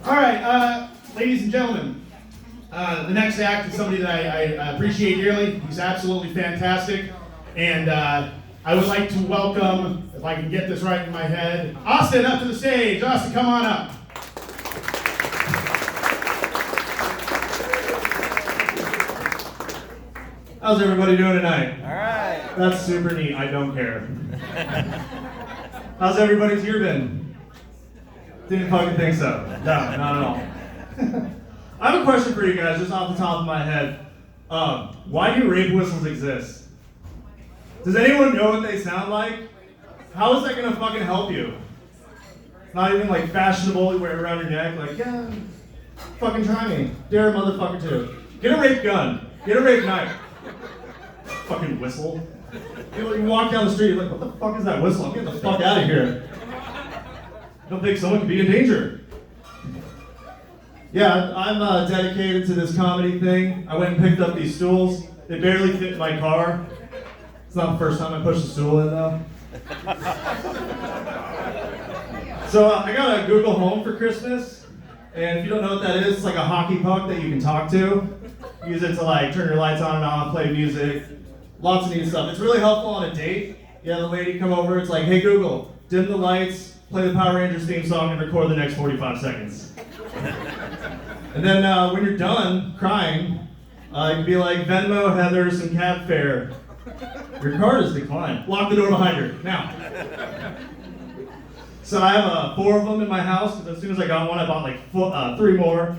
All right, ladies and gentlemen, the next act is somebody that I appreciate dearly. He's absolutely fantastic. And I would like to welcome, if I can get this right in my head, Austin up to the stage. Austin, come on up. How's everybody doing tonight? All right. That's super neat. I don't care. How's everybody's year been? Didn't fucking think so. No, not at all. I have a question for you guys, just off the top of my head. Why do rape whistles exist? Does anyone know what they sound like? How is that gonna fucking help you? It's not even like fashionable, you wear it around your neck, like, yeah, fucking try me. Dare a motherfucker to. Get a rape gun. Get a rape knife. Fucking whistle. You walk down the street, you're like, what the fuck is that whistle? I'm getting the fuck out of here. I don't think someone could be in danger. Yeah, I'm dedicated to this comedy thing. I went and picked up these stools. They barely fit in my car. It's not the first time I pushed a stool in though. So I got a Google Home for Christmas. And if you don't know what that is, it's like a hockey puck that you can talk to. Use it to like turn your lights on and off, play music. Lots of neat stuff. It's really helpful on a date. You have the lady come over, it's like, hey Google, dim the lights, play the Power Rangers theme song, and record the next 45 seconds. And then when you're done crying, you can be like, Venmo Heather some cab fare. Your card is declined. Lock the door behind her, now. So I have 4 of them in my house, because as soon as I got one, I bought like 3 more.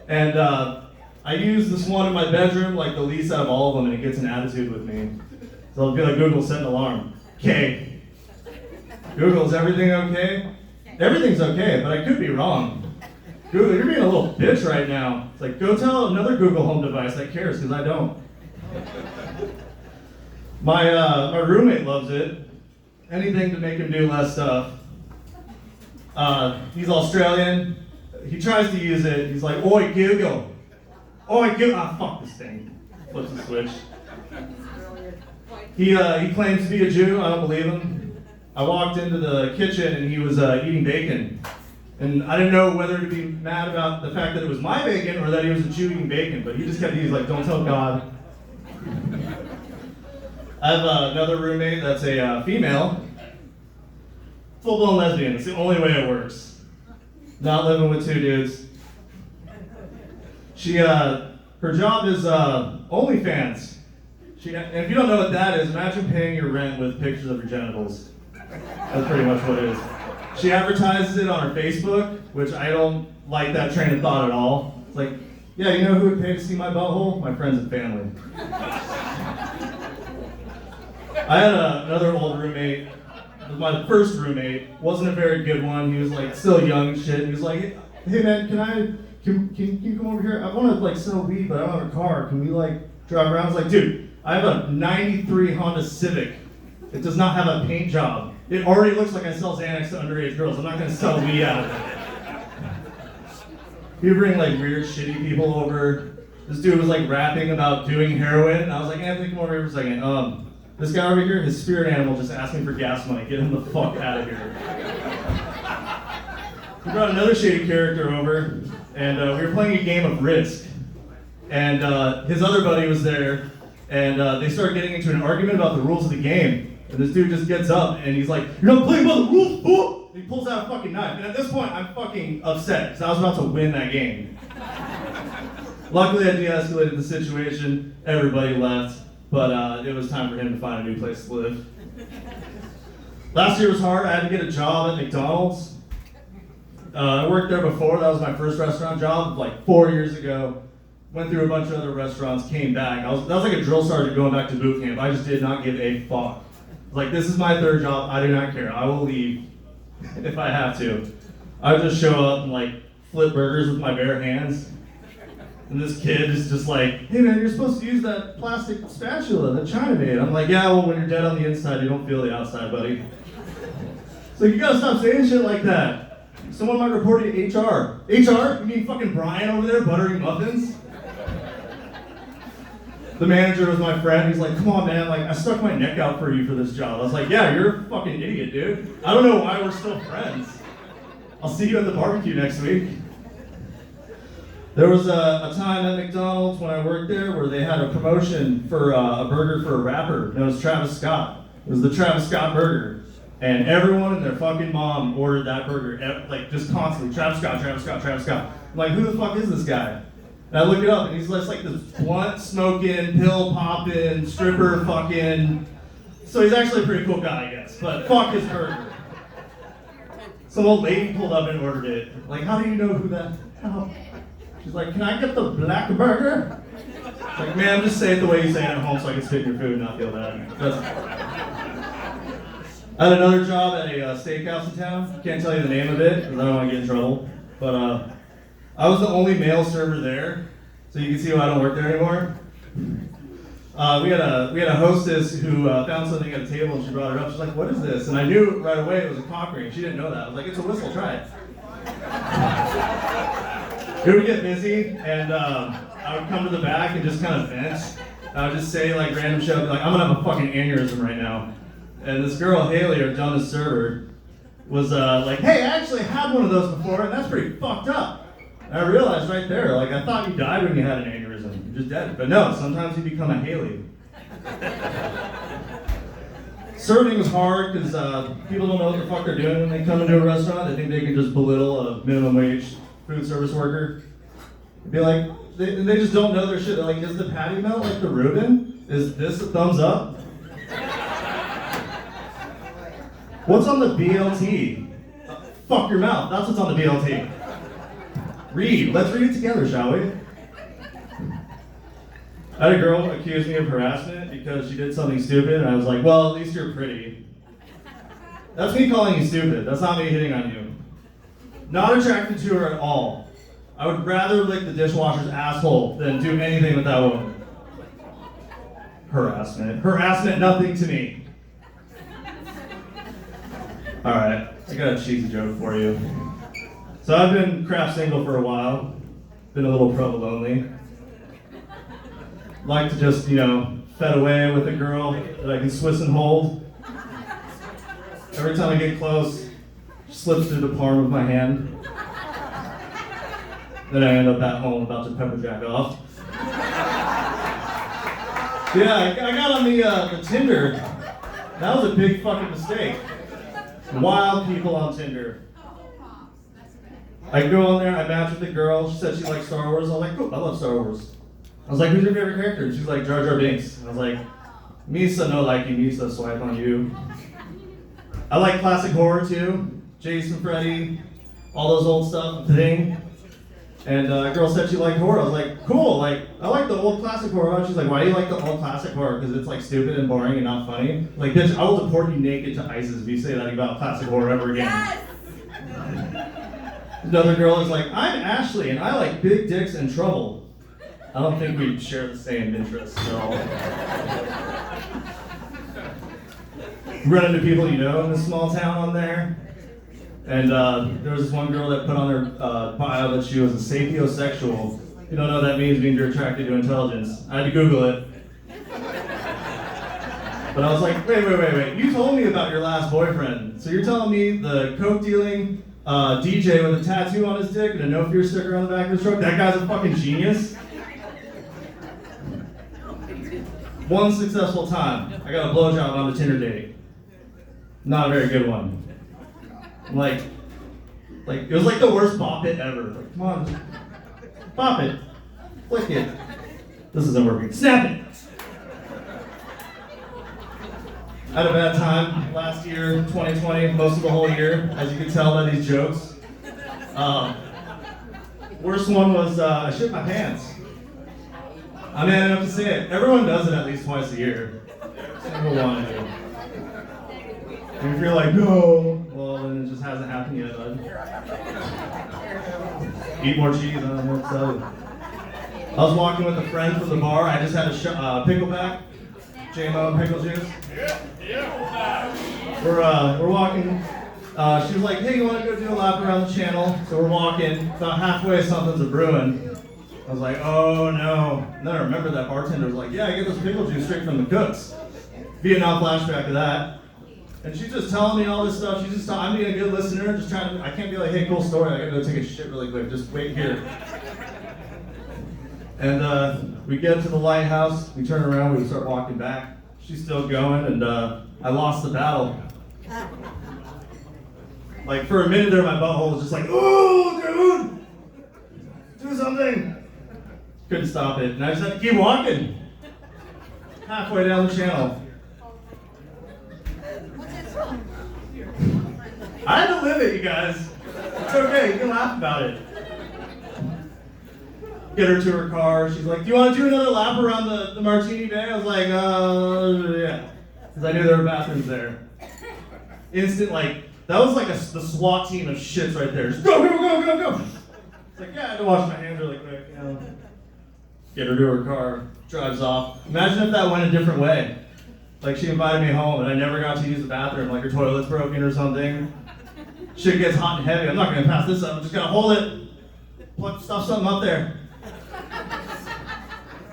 And I use this one in my bedroom like the least out of all of them, and it gets an attitude with me. So I'll be like, Google, set an alarm. Okay. Google, is everything okay? Everything's okay, but I could be wrong. Google, you're being a little bitch right now. It's like, go tell another Google Home device that cares, because I don't. My roommate loves it. Anything to make him do less stuff. He's Australian. He tries to use it. He's like, oi, Google. Oi, Google. Ah, fuck this thing. Flips the switch. He claims to be a Jew. I don't believe him. I walked into the kitchen and he was eating bacon. And I didn't know whether to be mad about the fact that it was my bacon or that he was a Jew eating bacon, but he just kept using like, don't tell God. I have another roommate that's a female, full-blown lesbian. It's the only way it works. Not living with 2 dudes. She, her job is OnlyFans. And if you don't know what that is, imagine paying your rent with pictures of your genitals. That's pretty much what it is. She advertises it on her Facebook, which I don't like that train of thought at all. It's like, yeah, you know who would pay to see my butthole? My friends and family. I had another old roommate. My first roommate wasn't a very good one. He was like still young and shit. He was like, hey man, can you come over here? I want to like sell weed, but I don't have a car. Can we like drive around? I was like, dude, I have a '93 Honda Civic. It does not have a paint job. It already looks like I sell Xanax to underage girls. I'm not gonna sell weed out of it. You bring like weird, shitty people over. This dude was like rapping about doing heroin, and I was like, Anthony, come over here for a second. This guy over here, his spirit animal just asked me for gas money. Get him the fuck out of here. He brought another shady character over, and we were playing a game of Risk. And his other buddy was there, and they started getting into an argument about the rules of the game. And this dude just gets up, and he's like, you're not playing by the rules, fool! And he pulls out a fucking knife. And at this point, I'm fucking upset, because I was about to win that game. Luckily, I de-escalated the situation. Everybody left. But it was time for him to find a new place to live. Last year was hard. I had to get a job at McDonald's. I worked there before. That was my first restaurant job, like 4 years ago. Went through a bunch of other restaurants, came back. That was like a drill sergeant going back to boot camp. I just did not give a fuck. I was like, this is my 3rd job. I do not care. I will leave if I have to. I would just show up and like flip burgers with my bare hands. And this kid is just like, hey man, you're supposed to use that plastic spatula that China made. I'm like, yeah, well when you're dead on the inside, you don't feel the outside, buddy. So you gotta stop saying shit like that. Someone might report you to HR. HR? You mean fucking Brian over there buttering muffins? The manager was my friend. He's like, come on man, like I stuck my neck out for you for this job. I was like, yeah, you're a fucking idiot, dude. I don't know why we're still friends. I'll see you at the barbecue next week. There was a time at McDonald's when I worked there where they had a promotion for a burger for a rapper known as Travis Scott. It was the Travis Scott burger. And everyone and their fucking mom ordered that burger, like just constantly. Travis Scott, Travis Scott, Travis Scott. I'm like, who the fuck is this guy? And I look it up and he's just like this blunt smoking, pill popping, stripper fucking. So he's actually a pretty cool guy, I guess. But fuck his burger. Some old lady pulled up and ordered it. Like, how do you know who that? How? She's like, can I get the black burger? It's like, man, just say it the way you say it at home so I can spit in your food and not feel bad. I had another job at a steakhouse in town. Can't tell you the name of it because I don't want to get in trouble. But I was the only male server there, so you can see why I don't work there anymore. We had a hostess who found something at a table and she brought it up. She's like, what is this? And I knew right away it was a cock ring. She didn't know that. I was like, it's a whistle, try it. It would get busy and I would come to the back and just kind of vent. I would just say like random shit. I'd be like, I'm gonna have a fucking aneurysm right now. And this girl, Haley, our dumbest server, was like, hey, I actually had one of those before and that's pretty fucked up. And I realized right there, like I thought you died when you had an aneurysm. You're just dead. But no, sometimes you become a Haley. Serving is hard because people don't know what the fuck they're doing when they come into a restaurant. They think they can just belittle a minimum wage food service worker. Be like, they just don't know their shit. They're like, is the patty melt like the Reuben? Is this a thumbs up? What's on the BLT? Fuck your mouth. That's what's on the BLT. Read. Let's read it together, shall we? I had a girl accuse me of harassment because she did something stupid, and I was like, well, at least you're pretty. That's me calling you stupid. That's not me hitting on you. Not attracted to her at all. I would rather lick the dishwasher's asshole than do anything with that woman. Harassment. Harassment, nothing to me. Alright, I got a cheesy joke for you. So I've been craft single for a while. Been a little lonely. Like to just, fed away with a girl that I can Swiss and hold. Every time I get close, she slips through the palm of my hand. Then I end up at home about to pepper jack off. Yeah, I got on the Tinder. That was a big fucking mistake. Wild people on Tinder. I go on there, I match with the girl. She said she likes Star Wars. I was like, cool, I love Star Wars. I was like, who's your favorite character? And she's like, Jar Jar Binks. And I was like, Misa no like you, Misa swipe on you. I like classic horror too. Jason, Freddy, all those old stuff, Thing. And a girl said she liked horror. I was like, cool, like, I like the old classic horror. She's like, why do you like the old classic horror? Because it's like stupid and boring and not funny. Like, bitch, I will deport you naked to ISIS if you say that about classic horror ever again. Yes! Another girl is like, I'm Ashley and I like big dicks and trouble. I don't think we share the same interests at all. You run into people you know in this small town on there. And there was this one girl that put on her bio that she was a sapiosexual. If you don't know what that means, it means you're attracted to intelligence. I had to Google it. But I was like, wait. You told me about your last boyfriend. So you're telling me the coke dealing DJ with a tattoo on his dick and a no fear sticker on the back of his truck, that guy's a fucking genius? One successful time, I got a blowjob on the Tinder date. Not a very good one. Like it was like the worst bop it ever. Like, come on, just bop it, flick it. This isn't working. Snap it. I had a bad time last year, 2020, most of the whole year, as you can tell by these jokes. Worst one was I shit my pants. I mean, I have to say it. Everyone does it at least twice a year. Single one of you. And if you're like, no, well, then it just hasn't happened yet, bud. Eat more cheese, I don't know what to tell you. I was walking with a friend from the bar. I just had a pickleback, JMO pickle juice. We're walking. She was like, hey, you want to go do a lap around the channel? So we're walking. About halfway, something's a brewing. I was like, oh no. And then I remember that bartender was like, yeah, I get this pickle juice straight from the cooks. Vietnam flashback to that. And she's just telling me all this stuff. She's just I'm being a good listener, just trying to, I can't be like, hey, cool story, I gotta go take a shit really quick, just wait here. And we get to the lighthouse, we turn around, we start walking back. She's still going, and I lost the battle. Like, for a minute there, my butthole was just like, "Ooh, dude! Do something!" Couldn't stop it, and I just had to keep walking. Halfway down the channel. I had to live it, you guys. It's okay, you can laugh about it. Get her to her car, she's like, "Do you want to do another lap around the Martini Bay?" I was like, yeah. Because I knew there were bathrooms there. Instant, like, that was like the SWAT team of shits right there. Just go, go, go, go, go. It's like, yeah, I had to wash my hands really quick, you know. Get her to her car, drives off. Imagine if that went a different way. Like, she invited me home and I never got to use the bathroom, like her toilet's broken or something. Shit gets hot and heavy. I'm not gonna pass this up, I'm just gonna hold it. Stuff something up there.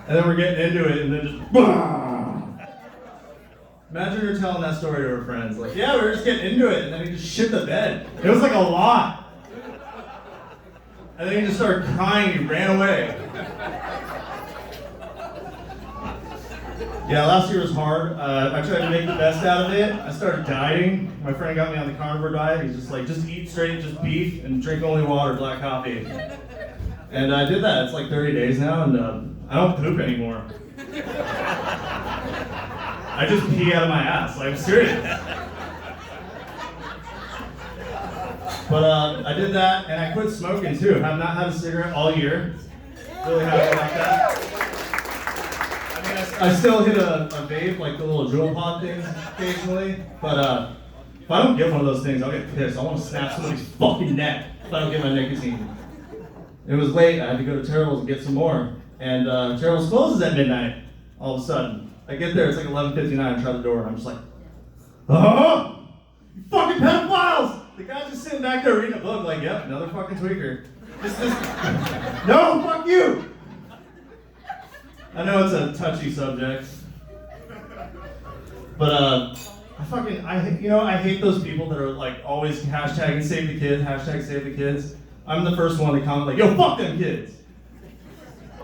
And then we're getting into it and then just bah! Imagine her telling that story to her friends. Like, yeah, we were just getting into it and then he just shit the bed. It was like a lot. And then he just started crying, he ran away. Yeah, last year was hard. I tried to make the best out of it. I started dieting. My friend got me on the carnivore diet. He's just like, just eat straight, just beef, and drink only water, black coffee. And I did that. It's like 30 days now, and I don't poop anymore. I just pee out of my ass. Like, I'm serious. But I did that, and I quit smoking too. I've not had a cigarette all year. Really happy about that. I still hit a vape, like the little jewel pod things occasionally, but if I don't get one of those things, I'll get pissed. I want to snap somebody's fucking neck if I don't get my nicotine. It was late, I had to go to Terrell's and get some more, and Terrell's closes at midnight, all of a sudden. I get there, it's like 11:59, I try the door, and I'm just like, "Oh, you fucking pedophiles!" The guy's just sitting back there reading a book, like, "Yep, another fucking tweaker." No, fuck you! I know it's a touchy subject, but I hate those people that are like always hashtagging save the kids, hashtag save the kids. I'm the first one to comment like, "Yo, fuck them kids."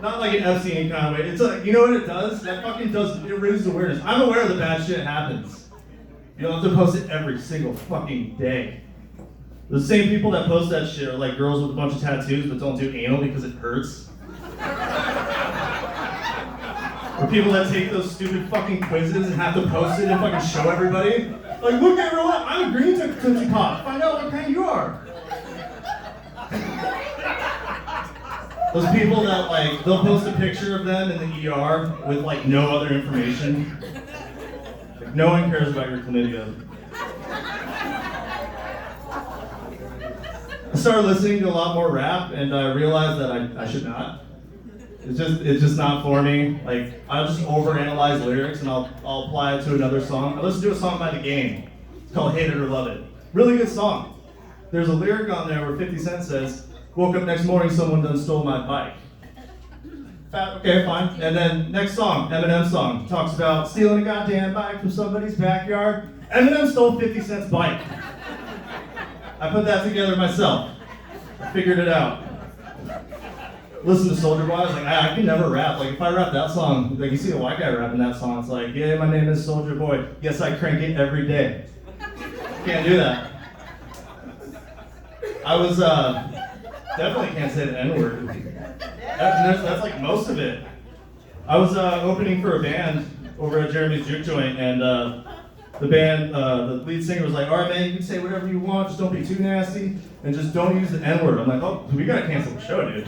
Not like an Epstein kind of way. It's like, you know what it does? That fucking does, it raises awareness. I'm aware that bad shit happens. You don't have to post it every single fucking day. The same people that post that shit are like girls with a bunch of tattoos but don't do anal because it hurts. Or people that take those stupid fucking quizzes and have to post it and fucking show everybody. Like, look everyone, I'm a green Tootsie Pop. Find out what kind you are. Those people that like, they'll post a picture of them in the ER with like no other information. Like, no one cares about your chlamydia. I started listening to a lot more rap and I realized that I should not. It's just not for me. Like, I'll just overanalyze lyrics and I'll apply it to another song. I listened to a song by The Game. It's called Hate It or Love It. Really good song. There's a lyric on there where 50 Cent says, "Woke up next morning, someone done stole my bike." Okay, fine. And then next song, Eminem song, talks about stealing a goddamn bike from somebody's backyard. Eminem stole 50 Cent's bike. I put that together myself. I figured it out. Listen to Soulja Boy, I was like, I can never rap. Like, if I rap that song, like, you see a white guy rapping that song, it's like, "Yeah, my name is Soulja Boy. Yes, I crank it every day." Can't do that. I was, definitely can't say the N-word. That's like most of it. I was opening for a band over at Jeremy's Juke Joint, and the band, the lead singer was like, "All right, man, you can say whatever you want, just don't be too nasty, and just don't use the N-word." I'm like, "Oh, we gotta cancel the show, dude."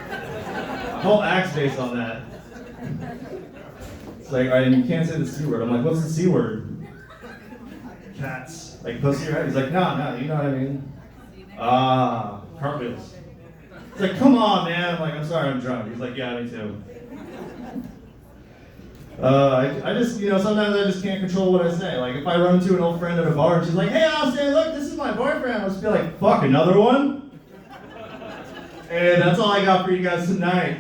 The whole act's based on that. It's like, "All right, you can't say the C word." I'm like, "What's the C word?" "Cats." Like, pussy, right? He's like, no, you know what I mean. Ah, cartwheels. It's like, "Come on, man." I'm like, "I'm sorry, I'm drunk." He's like, "Yeah, me too." I just, sometimes I just can't control what I say. Like, if I run into an old friend at a bar and she's like, "Hey, Austin, look, this is my boyfriend," I'll just be like, "Fuck, another one?" And that's all I got for you guys tonight.